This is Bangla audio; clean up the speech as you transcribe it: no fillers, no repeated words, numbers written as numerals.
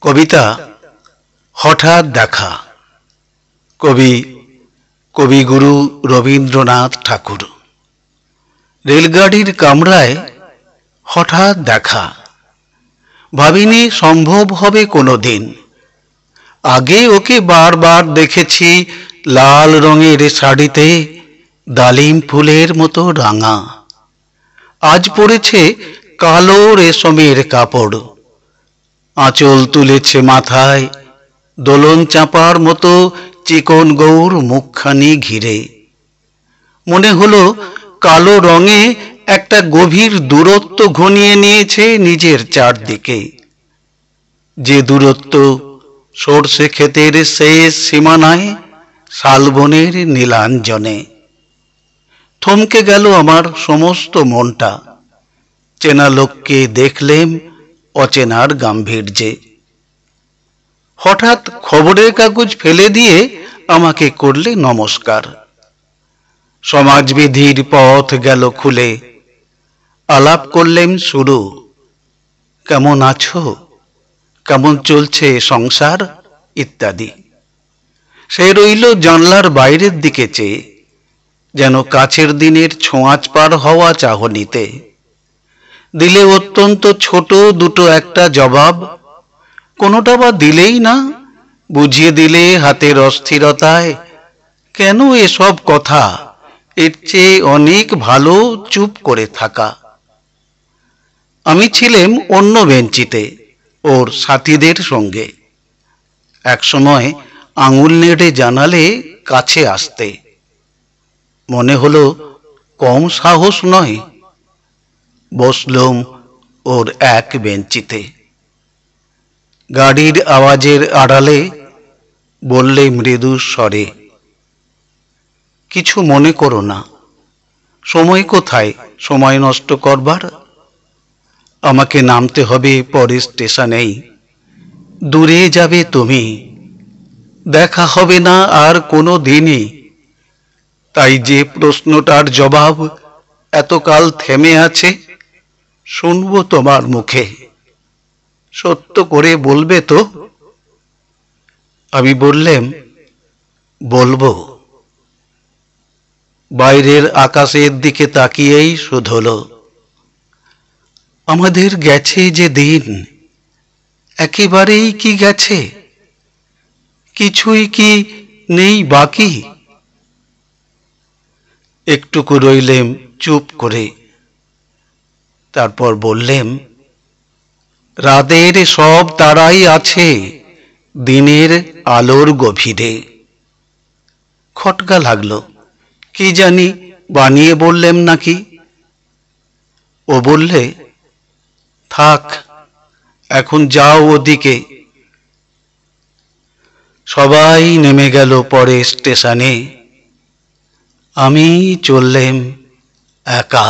কবিতা হঠাৎ দেখা। কবি কবিগুরু রবীন্দ্রনাথ ঠাকুর। রেলগাড়ির কামরায় হঠাৎ দেখা, ভাবিনি সম্ভব হবে কোনোদিন। আগে ওকে বারবার দেখেছি লাল রঙের শাড়িতে, ডালিম ফুলের মতো রাঙা। আজ পরেছে কালো রেশমের কাপড়, আঁচল তুলেছে মাথায়, দোলন চাঁপার মতো চিকন গৌর মুখখানি ঘিরে। মনে হলো কালো রঙে একটা গভীর দূরত্ব ঘনিয়ে নিয়েছে নিজের চারদিকে, যে দূরত্ব সর্ষে ক্ষেতের শেষ সীমানায় শালবনের নীলাঞ্জনে। থমকে গেল আমার সমস্ত মনটা, চেনা লোককে দেখলেম অচেনার গাম্ভীর্যে। হঠাৎ খবরের কাগজ ফেলে দিয়ে আমাকে করলে নমস্কার। সমাজবিধির পথ গেল খুলে, আলাপ করলেম শুরু। কেমন আছো, কেমন চলছে সংসার ইত্যাদি। সে রইল জানলার বাইরের দিকে চেয়ে, যেন কাছের দিনের ছোঁয়াচ পার হওয়া চাহনিতে। দিলে অত্যন্ত ছোট দুটো একটা জবাব, কোনোটা বা দিলেই না, বুঝিয়ে দিলে হাতের অস্থিরতায়। কেন এসব কথা, এর চেয়ে অনেক ভালো চুপ করে থাকা। আমি ছিলাম অন্য বেঞ্চিতে ওর সাথীদের সঙ্গে। একসময় আঙুল নেড়ে জানালে কাছে আসতে। মনে হলো কম সাহস নয়। বসলুম ওর এক বেঞ্চিতে। গাড়ির আওয়াজের আড়ালে বললে মৃদু স্বরে, কিছু মনে করো না। সময় কোথায় সময় নষ্ট করবার? আমাকে নামতে হবে পরের স্টেশনেই। দূরে যাবে তুমি, দেখা হবে না আর কোনো দিনই। তাই যে প্রশ্নটার জবাব এতকাল থেমে আছে, শুনবো তোমার মুখে। সত্য করে বলবে তো? আমি বললেম, বলবো। বাইরের আকাশের দিকে তাকিয়েই শুধোলো, আমাদের গেছে যে দিন, একেবারেই কি গেছে? কিছুই কি নেই বাকি? একটুকু রইলেম চুপ করে, তারপর বললেম, রাতের সব তারাই আছে দিনের আলোর গভীরে। খটকা লাগলো, কি জানি বানিয়ে বললেম নাকি। ও বললে, থাক এখন যাও ওদিকে। সবাই নেমে গেল পরে স্টেশনে, আমি চললেম একা।